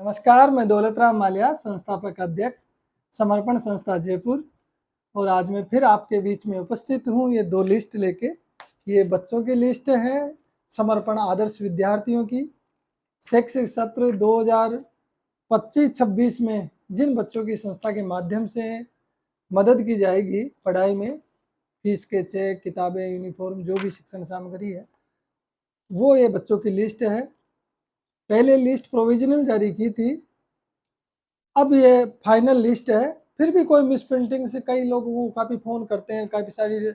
नमस्कार, मैं दौलत राम माल्या, संस्थापक अध्यक्ष, समर्पण संस्था जयपुर। और आज मैं फिर आपके बीच में उपस्थित हूँ ये 2 लिस्ट लेके। ये बच्चों की लिस्ट है समर्पण आदर्श विद्यार्थियों की। शैक्षिक सत्र 2025-26 में जिन बच्चों की संस्था के माध्यम से मदद की जाएगी पढ़ाई में, फीस के चेक, किताबें, यूनिफॉर्म, जो भी शिक्षण सामग्री है, वो ये बच्चों की लिस्ट है। पहले लिस्ट प्रोविजनल जारी की थी, अब ये फाइनल लिस्ट है। फिर भी कोई मिसप्रिंटिंग से कई लोग वो काफ़ी फ़ोन करते हैं, काफ़ी सारी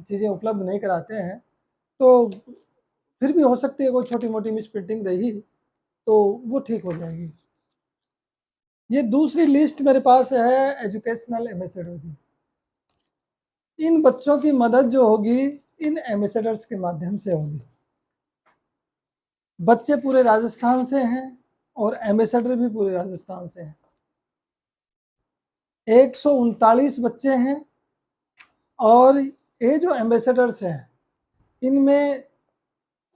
चीज़ें उपलब्ध नहीं कराते हैं, तो फिर भी हो सकती है कोई छोटी मोटी मिसप्रिंटिंग रही तो वो ठीक हो जाएगी। ये दूसरी लिस्ट मेरे पास है एजुकेशनल एम्बेसडर की। इन बच्चों की मदद जो होगी इन एम्बेसडर्स के माध्यम से होगी। बच्चे पूरे राजस्थान से हैं और एम्बेसडर भी पूरे राजस्थान से हैं। 139 बच्चे हैं और ये जो एम्बेसडर्स हैं इनमें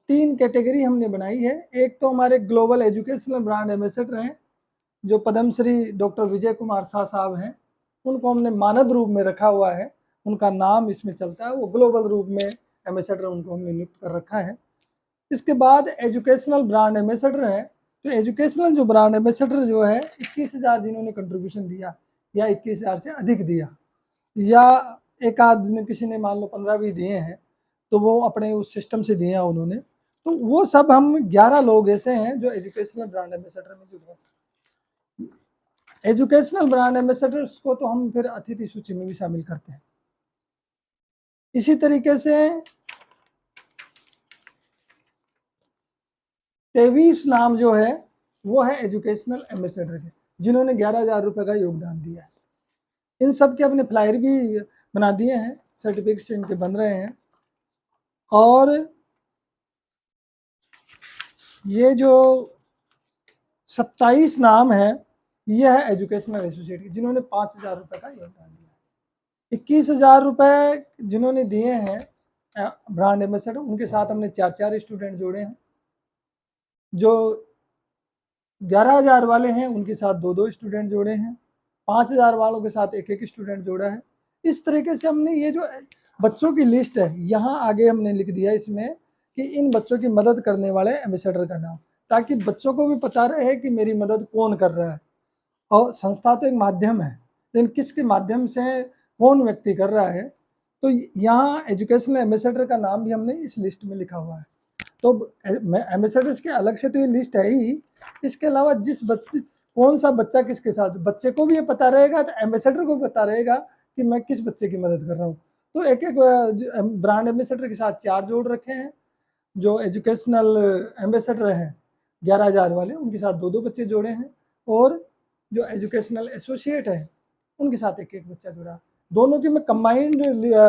3 कैटेगरी हमने बनाई है। एक तो हमारे ग्लोबल एजुकेशनल ब्रांड एम्बेसडर हैं, जो पद्मश्री डॉक्टर विजय कुमार शाह साहब हैं। उनको हमने मानद रूप में रखा हुआ है, उनका नाम इसमें चलता है, वो ग्लोबल रूप में एम्बेसडर उनको हमने नियुक्त कर रखा है। इसके बाद एजुकेशनल ब्रांड एम्बेसडर है। तो एजुकेशनल जो ब्रांड एम्बेसडर जो है 21,000 जिन्होंने कंट्रीब्यूशन दिया या 21,000 से अधिक दिया, या एक आध दिन किसी ने मान लो 15 भी दिए हैं, तो वो अपने उस सिस्टम से दिए हैं उन्होंने, तो वो सब हम 11 लोग ऐसे हैं जो एजुकेशनल ब्रांड एम्बेसडर में जुड़े हैं। एजुकेशनल ब्रांड एम्बेसडर्स को तो हम फिर अतिथि सूची में भी शामिल करते हैं। इसी तरीके से 23 नाम जो है वो है एजुकेशनल एम्बेसडर के, जिन्होंने 11,000 रुपए का योगदान दिया है। इन सब के अपने फ्लायर भी बना दिए हैं, सर्टिफिकेट इनके बन रहे हैं। और ये जो 27 नाम है ये है एजुकेशनल एसोसिएट के, जिन्होंने 5,000 रुपए का योगदान दिया। 21,000 रुपए जिन्होंने दिए हैं ब्रांड एम्बेसडर, उनके साथ हमने 4-4 स्टूडेंट जोड़े हैं। जो 11,000 वाले हैं उनके साथ 2-2 स्टूडेंट जोड़े हैं। 5,000 वालों के साथ 1-1 स्टूडेंट जोड़ा है। इस तरीके से हमने ये जो बच्चों की लिस्ट है यहाँ आगे हमने लिख दिया इसमें कि इन बच्चों की मदद करने वाले एम्बेसडर का नाम, ताकि बच्चों को भी पता रहे कि मेरी मदद कौन कर रहा है। और संस्था तो एक माध्यम है, लेकिन किसके माध्यम से कौन व्यक्ति कर रहा है, तो यहाँ एजुकेशनल एम्बेसडर का नाम भी हमने इस लिस्ट में लिखा हुआ है। तो एम्बेसडर्स के अलग से तो ये लिस्ट है ही, इसके अलावा जिस बच्चे कौन सा बच्चा किसके साथ, बच्चे को भी ये पता रहेगा तो एम्बेसडर को भी पता रहेगा कि मैं किस बच्चे की मदद कर रहा हूँ। तो एक एक ब्रांड एम्बेसडर के साथ 4 जोड़ रखे हैं। जो एजुकेशनल एम्बेसडर हैं 11,000 वाले, उनके साथ 2-2 बच्चे जोड़े हैं। और जो एजुकेशनल एसोसिएट है उनके साथ 1-1 बच्चा जुड़ा। दोनों की मैं कंबाइंड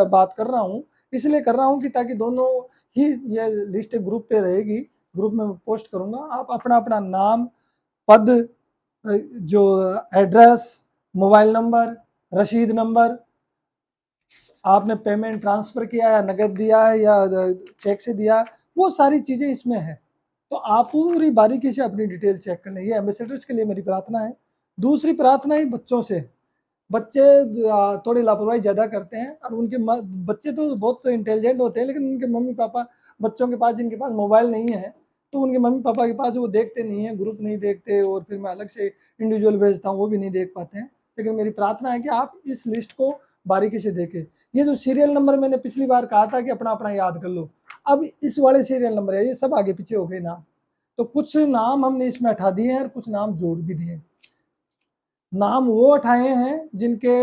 बात कर रहा हूँ, इसलिए कर रहा हूँ कि ताकि दोनों ही ये लिस्ट ग्रुप पे रहेगी, ग्रुप में पोस्ट करूँगा। आप अपना अपना नाम, पद, जो एड्रेस, मोबाइल नंबर, रसीद नंबर, आपने पेमेंट ट्रांसफ़र किया या नगद दिया है या चेक से दिया, वो सारी चीज़ें इसमें है। तो आप पूरी बारीकी से अपनी डिटेल चेक कर लें। ये एम्बेसडर्स के लिए मेरी प्रार्थना है। दूसरी प्रार्थना ही बच्चों से। बच्चे थोड़ी लापरवाही ज़्यादा करते हैं और उनके बच्चे तो बहुत इंटेलिजेंट होते हैं, लेकिन उनके मम्मी पापा, बच्चों के पास जिनके पास मोबाइल नहीं है, तो उनके मम्मी पापा के पास वो देखते नहीं हैं, ग्रुप नहीं देखते, और फिर मैं अलग से इंडिविजुअल भेजता हूँ, वो भी नहीं देख पाते हैं। लेकिन मेरी प्रार्थना है कि आप इस लिस्ट को बारीकी से देखें। ये जो सीरियल नंबर मैंने पिछली बार कहा था कि अपना अपना याद कर लो, अब इस वाले सीरियल नंबर है, ये सब आगे पीछे हो गए नाम। तो कुछ नाम हमने इसमें हटा दिए हैं और कुछ नाम जोड़ भी दिए हैं। नाम वो हटाए हैं जिनके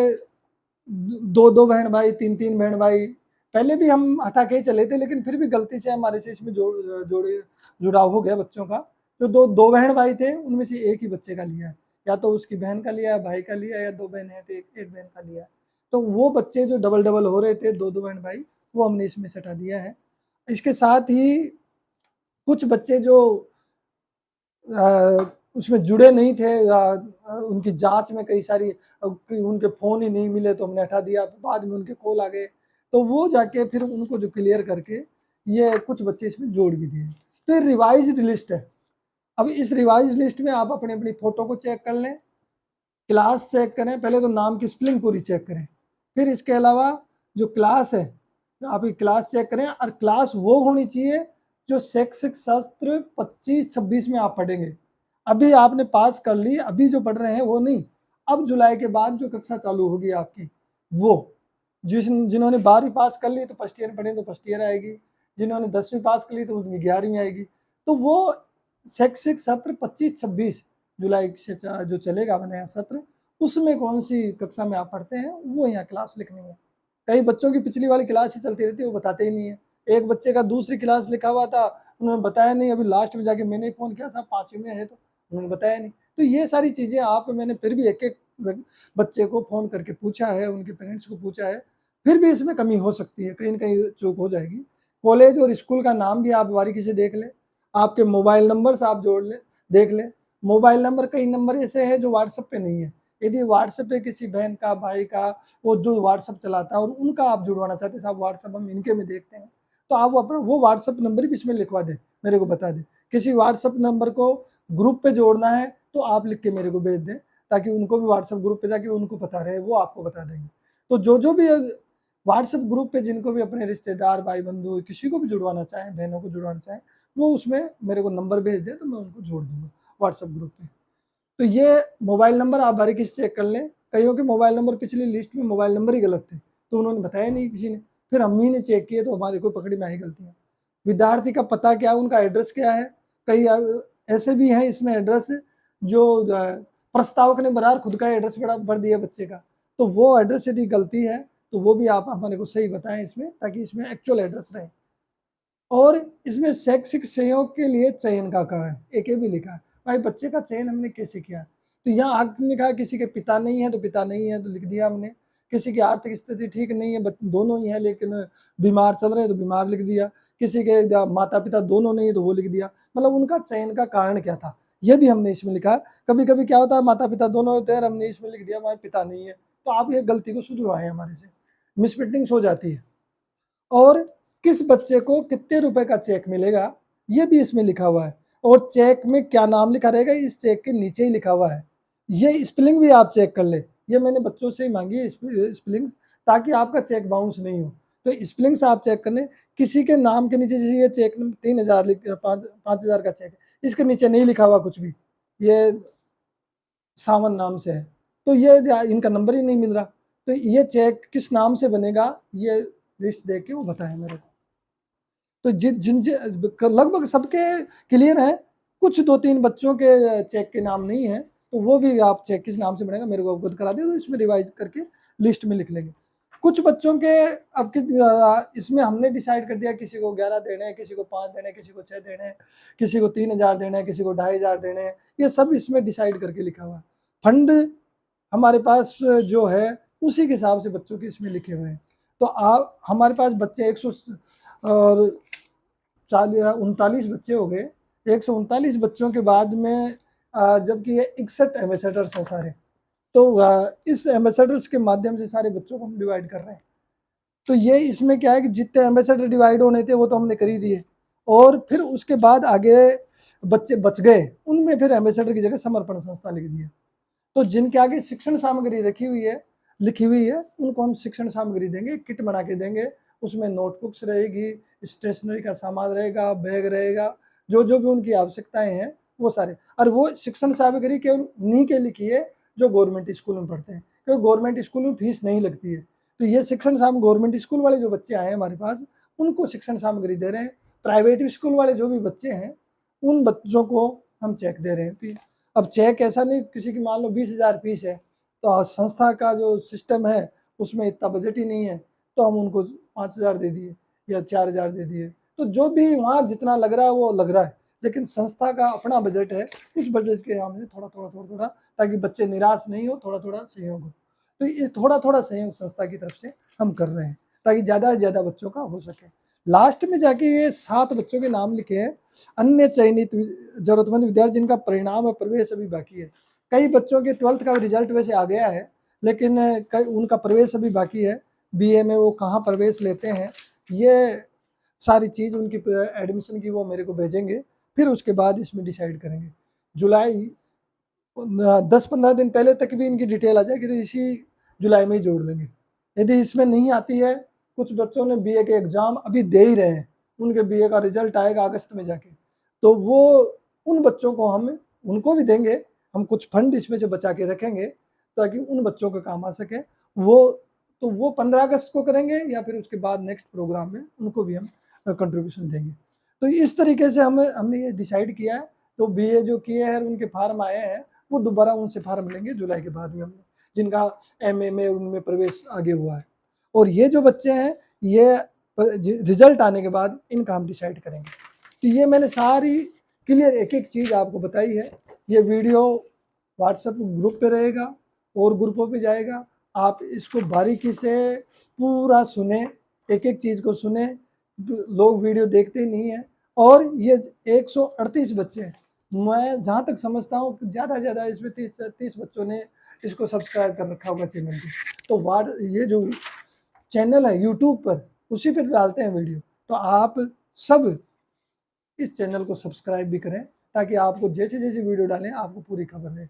2-2 बहन भाई, 3-3 बहन भाई, पहले भी हम हटा के चले थे, लेकिन फिर भी गलती से हमारे से इसमें जुड़ाव हो गया बच्चों का। जो 2 बहन भाई थे उनमें से एक ही बच्चे का लिया है, या तो उसकी बहन का लिया है, भाई का लिया, या 2 बहन है तो एक बहन का लिया है। तो वो बच्चे जो डबल डबल हो रहे थे, 2-2 बहन भाई, वो हमने इसमें से हटा दिया है। इसके साथ ही कुछ बच्चे जो उसमें जुड़े नहीं थे, उनकी जांच में कई सारी उनके फ़ोन ही नहीं मिले तो हमने हटा दिया, बाद में उनके कॉल आ गए, तो वो जाके फिर उनको जो क्लियर करके ये कुछ बच्चे इसमें जोड़ भी दिए। तो ये रिवाइज्ड लिस्ट है। अब इस रिवाइज लिस्ट में आप अपनी अपनी फ़ोटो को चेक कर लें, क्लास चेक करें, पहले तो नाम की स्पेलिंग पूरी चेक करें, फिर इसके अलावा जो क्लास है आप ये क्लास चेक करें, और क्लास वो होनी चाहिए जो शैक्षिक सत्र 25-26 में आप पढ़ेंगे। अभी आपने पास कर ली, अभी जो पढ़ रहे हैं वो नहीं, अब जुलाई के बाद जो कक्षा चालू होगी आपकी वो, जिन्होंने 12वीं पास कर ली तो फर्स्ट ईयर पढ़े तो फर्स्ट ईयर आएगी, जिन्होंने 10वीं पास कर ली तो उनकी 11वीं आएगी। तो वो शैक्षिक सत्र 25-26 जुलाई से जो चलेगा नया सत्र, उसमें कौन सी कक्षा में आप पढ़ते हैं वो यहाँ क्लास लिखनी है। कई बच्चों की पिछली वाली क्लास ही चलती रहती है, वो बताते ही नहीं है। एक बच्चे का दूसरी क्लास लिखा हुआ था, उन्होंने बताया नहीं, अभी लास्ट में जाके मैंने फ़ोन किया, साहब 5वीं में है, तो उन्होंने बताया नहीं। तो ये सारी चीज़ें आप, मैंने फिर भी एक-एक बच्चे को फ़ोन करके पूछा है, उनके पेरेंट्स को पूछा है, फिर भी इसमें कमी हो सकती है, कहीं न कहीं चूक हो जाएगी। कॉलेज और स्कूल का नाम भी आप बारीकी से देख लें, आपके मोबाइल नंबर से आप जोड़ लें, देख लें। मोबाइल नंबर, कई नंबर ऐसे हैं जो व्हाट्सएप पे नहीं है। यदि व्हाट्सएप पे किसी बहन का, भाई का, वो जो व्हाट्सएप चलाता है और उनका आप जुड़वाना चाहते हैं, साहब व्हाट्सएप हम इनके में देखते हैं, तो आप अपना वो व्हाट्सएप नंबर भी इसमें लिखवा दें, मेरे को बता दें। किसी व्हाट्सएप नंबर को ग्रुप पे जोड़ना है तो आप लिख के मेरे को भेज दें, ताकि उनको भी व्हाट्सएप ग्रुप पे जाके उनको पता रहे, वो आपको बता देंगे। तो जो भी व्हाट्सएप ग्रुप पे जिनको भी अपने रिश्तेदार, भाई बंधु, किसी को भी जुड़वाना चाहें, बहनों को जुड़वाना चाहें, वो उसमें मेरे को नंबर भेज दें, तो मैं उनको जोड़ दूँगा व्हाट्सएप ग्रुप पे। तो ये मोबाइल नंबर आप बारीकी से चेक कर लें। कईयों के मोबाइल नंबर पिछली लिस्ट में मोबाइल नंबर ही गलत थे, तो उन्होंने बताया नहीं किसी ने, फिर हम ही ने चेक किए तो हमारे को पकड़ी में आई गलतियाँ। विद्यार्थी का पता क्या है, उनका एड्रेस क्या है, कई ऐसे भी हैं इसमें एड्रेस जो प्रस्तावक ने बराबर खुद का एड्रेस भर दिया बच्चे का, तो वो एड्रेस यदि गलती है तो वो भी आप हमारे को सही बताएं इसमें, ताकि इसमें एक्चुअल एड्रेस रहे। और इसमें शैक्षिक सहयोग के लिए चयन का कारण एक ये भी लिखा है, भाई बच्चे का चयन हमने कैसे किया, तो यहाँ आपने लिखा किसी के पिता नहीं है तो पिता नहीं है तो लिख दिया हमने, किसी की आर्थिक स्थिति ठीक नहीं है, दोनों ही है लेकिन बीमार चल रहे हैं तो बीमार लिख दिया, किसी के माता पिता दोनों नहीं है तो वो लिख दिया, मतलब उनका चयन का कारण क्या था ये भी हमने इसमें लिखा। कभी कभी क्या होता है माता पिता दोनों होते हैं, हमने इसमें लिख दिया हमारे पिता नहीं है, तो आप ये गलती को सुधरवाएं, हमारे से मिसप्रिंटिंग्स हो जाती है। और किस बच्चे को कितने रुपए का चेक मिलेगा ये भी इसमें लिखा हुआ है, और चेक में क्या नाम लिखा रहेगा इस चेक के नीचे ही लिखा हुआ है। ये स्पेलिंग भी आप चेक कर ले, ये मैंने बच्चों से ही मांगी है स्पेलिंग्स, ताकि आपका चेक बाउंस नहीं हो, तो स्पेलिंग्स आप चेक कर लें। किसी के नाम के नीचे, जैसे ये चेक 3000 पाँच हजार का चेक है, इसके नीचे नहीं लिखा हुआ कुछ भी, ये सावन नाम से है, तो ये इनका नंबर ही नहीं मिल रहा, तो ये चेक किस नाम से बनेगा ये लिस्ट देख के वो बताएं मेरे को। तो जिन लगभग सबके क्लियर है, कुछ 2-3 बच्चों के चेक के नाम नहीं है, तो वो भी आप चेक किस नाम से बनेगा मेरे को अवगत करा दें, तो इसमें रिवाइज करके लिस्ट में लिख लेंगे। कुछ बच्चों के अब इसमें हमने डिसाइड कर दिया, किसी को 11 देने हैं, किसी को 5 देने हैं, किसी को 6 देने हैं, किसी को 3000 देने हैं, किसी को 2500 देने हैं, ये सब इसमें डिसाइड करके लिखा हुआ है। फंड हमारे पास जो है उसी के हिसाब से बच्चों के इसमें लिखे हुए हैं। तो आप, हमारे पास बच्चे 100 और 39 बच्चे हो गए, 139 बच्चों के बाद में जबकि ये 61 एम्बेसडर्स हैं सारे, तो इस एम्बेसडर्स के माध्यम से सारे बच्चों को हम डिवाइड कर रहे हैं। तो ये इसमें क्या है कि जितने एम्बेसडर डिवाइड होने थे वो तो हमने कर ही दिए, और फिर उसके बाद आगे बच्चे बच गए, उनमें फिर एम्बेसडर की जगह समर्पण संस्था लिख दिया। तो जिनके आगे शिक्षण सामग्री रखी हुई है, लिखी हुई है, उनको हम शिक्षण सामग्री देंगे, किट बना के देंगे, उसमें नोटबुक्स रहेगी, स्टेशनरी का सामान रहेगा, बैग रहेगा, जो जो भी उनकी आवश्यकताएं हैं वो सारे। और वो शिक्षण सामग्री केवल उन्हीं के लिखी है जो गवर्नमेंट स्कूल में पढ़ते हैं, क्योंकि गवर्नमेंट स्कूल में फीस नहीं लगती है, तो ये शिक्षण सामग्री गवर्नमेंट स्कूल वाले जो बच्चे आए हैं हमारे पास, उनको शिक्षण सामग्री दे रहे हैं। प्राइवेट स्कूल वाले जो भी बच्चे हैं उन बच्चों को हम चेक दे रहे हैं। अब चेक ऐसा नहीं, किसी की मान लो 20,000 फीस है, तो संस्था का जो सिस्टम है उसमें इतना बजट ही नहीं है, तो हम उनको 5,000 दे दिए या 4,000 दे दिए, तो जो भी वहाँ जितना लग रहा है वो लग रहा है, लेकिन संस्था का अपना बजट है, उस बजट के हमने थोड़ा थोड़ा थोड़ा थोड़ा, ताकि बच्चे निराश नहीं हो, थोड़ा थोड़ा सहयोग हो। तो ये थोड़ा थोड़ा सहयोग संस्था की तरफ से हम कर रहे हैं, ताकि ज़्यादा से ज़्यादा बच्चों का हो सके। लास्ट में जाके ये 7 बच्चों के नाम लिखे हैं, अन्य चयनित जरूरतमंद विद्यार्थी जिनका परिणाम और प्रवेश अभी बाकी है। कई बच्चों के 12th का रिजल्ट वैसे आ गया है, लेकिन कई उनका प्रवेश अभी बाकी है, बीए में वो कहाँ प्रवेश लेते हैं, ये सारी चीज़ उनकी एडमिशन की वो मेरे को भेजेंगे, फिर उसके बाद इसमें डिसाइड करेंगे। जुलाई 10-15 दिन पहले तक भी इनकी डिटेल आ जाएगी, तो इसी जुलाई में ही जोड़ लेंगे। यदि इसमें नहीं आती है, कुछ बच्चों ने बीए के एग्ज़ाम अभी दे ही रहे हैं, उनके बीए का रिजल्ट आएगा अगस्त में जाके, तो वो उन बच्चों को हम उनको भी देंगे, हम कुछ फंड इसमें से बचा के रखेंगे ताकि उन बच्चों के काम आ सके। वो 15 अगस्त को करेंगे या फिर उसके बाद नेक्स्ट प्रोग्राम में उनको भी हम कंट्रीब्यूशन देंगे। तो इस तरीके से हमने ये डिसाइड किया है। तो बीए जो किए हैं उनके फार्म आए हैं, वो दोबारा उनसे फार्म लेंगे जुलाई के बाद में हमने, जिनका एमए में उनमें प्रवेश आगे हुआ है। और ये जो बच्चे हैं, ये रिजल्ट आने के बाद इनका हम डिसाइड करेंगे। तो ये मैंने सारी क्लियर एक एक चीज़ आपको बताई है। ये वीडियो व्हाट्सएप ग्रुप पे रहेगा और ग्रुपों पे जाएगा। आप इसको बारीकी से पूरा सुने, एक एक चीज़ को सुने। लोग वीडियो देखते ही नहीं है। और ये 138 बच्चे हैं, मैं जहाँ तक समझता हूँ ज़्यादा से ज़्यादा इसमें 30 बच्चों ने इसको सब्सक्राइब कर रखा होगा चैनल को। तो ये जो चैनल है यूट्यूब पर, उसी पर डालते हैं वीडियो। तो आप सब इस चैनल को सब्सक्राइब भी करें ताकि आपको जैसे जैसे वीडियो डालें आपको पूरी खबर रहे।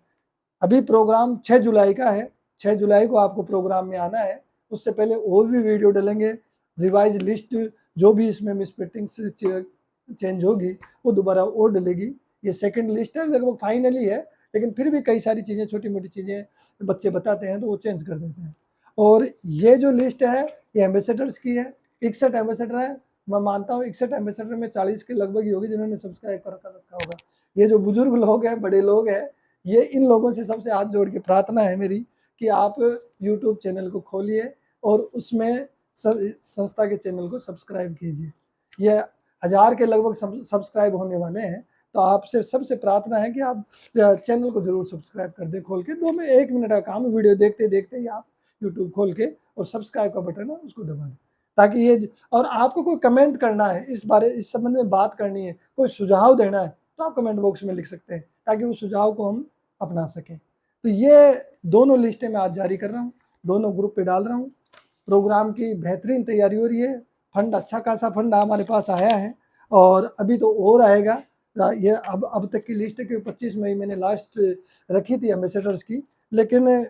अभी प्रोग्राम 6 जुलाई का है, 6 जुलाई को आपको प्रोग्राम में आना है। उससे पहले और भी वीडियो डलेंगे, रिवाइज लिस्ट जो भी इसमें मिसप्रिंटिंग से चेंज होगी वो दोबारा और डलेगी। ये सेकंड लिस्ट है, लगभग फाइनली है, लेकिन फिर भी कई सारी चीज़ें, छोटी मोटी चीज़ें बच्चे बताते हैं तो वो चेंज कर देते हैं। और ये जो लिस्ट है ये एम्बेसडर्स की है, 61 एम्बेसडर है। मैं मानता हूँ 61 एम्बेसडर में 40 के लगभग ही होगी जिन्होंने सब्सक्राइब कर रखा होगा। ये जो बुजुर्ग लोग हैं, बड़े लोग हैं, ये इन लोगों से सबसे हाथ जोड़ के प्रार्थना है मेरी कि आप यूट्यूब चैनल को खोलिए और उसमें संस्था के चैनल को सब्सक्राइब कीजिए। ये 1000 के लगभग सब्सक्राइब होने वाले हैं। तो आपसे सबसे प्रार्थना है कि आप चैनल को जरूर सब्सक्राइब कर दें खोल के। 1 मिनट का काम, वीडियो देखते देखते ही आप यूट्यूब खोल के और सब्सक्राइब का बटन है उसको दबा दें, ताकि ये, और आपको कोई कमेंट करना है, इस संबंध में बात करनी है, कोई सुझाव देना है, तो आप कमेंट बॉक्स में लिख सकते हैं ताकि उस सुझाव को हम अपना सकें। तो ये दोनों लिस्टें मैं आज जारी कर रहा हूँ, दोनों ग्रुप पे डाल रहा हूँ। प्रोग्राम की बेहतरीन तैयारी हो रही है। फंड, अच्छा खासा फंड हमारे पास आया है और अभी तो और आएगा। ये अब तक की लिस्ट है कि 25 मई मैंने लास्ट रखी थी एम्बेसडर्स की, लेकिन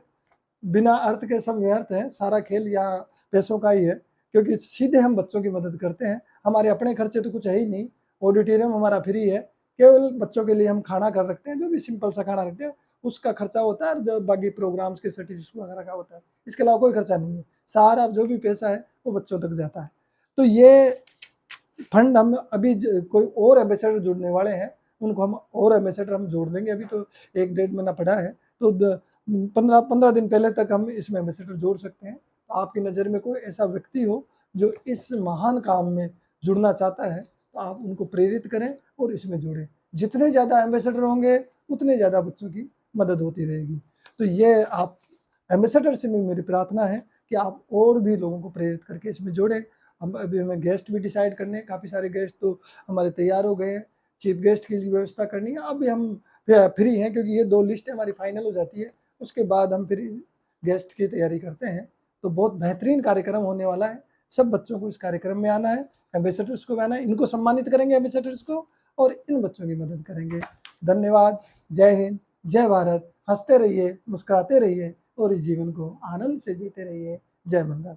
बिना अर्थ के सब व्यर्थ है। सारा खेल यहाँ पैसों का ही है, क्योंकि सीधे हम बच्चों की मदद करते हैं। हमारे अपने खर्चे तो कुछ है ही नहीं, ऑडिटोरियम हमारा फ्री है, केवल बच्चों के लिए हम खाना कर रखते हैं, जो भी सिंपल सा खाना रखते हैं उसका खर्चा होता है, जो बाकी प्रोग्राम्स के सर्टिफिकेट वगैरह का होता है। इसके अलावा कोई खर्चा नहीं है, सारा जो भी पैसा है वो बच्चों तक जाता है। तो ये फंड हम अभी कोई और एम्बेसडर जुड़ने वाले हैं, उनको हम और एम्बेसडर हम जोड़ देंगे। अभी तो 1-1.5 महीना पड़ा है, तो 15 दिन पहले तक हम इसमें एम्बेसडर जोड़ सकते हैं। तो आपकी नज़र में कोई ऐसा व्यक्ति हो जो इस महान काम में जुड़ना चाहता है, तो आप उनको प्रेरित करें और इसमें जोड़ें। जितने ज़्यादा एम्बेसडर होंगे उतने ज़्यादा बच्चों की मदद होती रहेगी। तो ये आप एम्बेसडर से भी मेरी प्रार्थना है कि आप और भी लोगों को प्रेरित करके इसमें जोड़ें। हम अभी हमें गेस्ट भी डिसाइड करने हैं, काफ़ी सारे गेस्ट तो हमारे तैयार हो गए हैं। चीफ गेस्ट की व्यवस्था करनी है, अभी हम फ्री हैं क्योंकि ये 2 लिस्ट हमारी फाइनल हो जाती है, उसके बाद हम फिर गेस्ट की तैयारी करते हैं। तो बहुत बेहतरीन कार्यक्रम होने वाला है। सब बच्चों को इस कार्यक्रम में आना है, एम्बेसडर्स को भी आना है, इनको सम्मानित करेंगे एम्बेसडर्स को, और इन बच्चों की मदद करेंगे। धन्यवाद। जय हिंद, जय भारत। हंसते रहिए, मुस्कुराते रहिए और इस जीवन को आनंद से जीते रहिए। जय मंगल।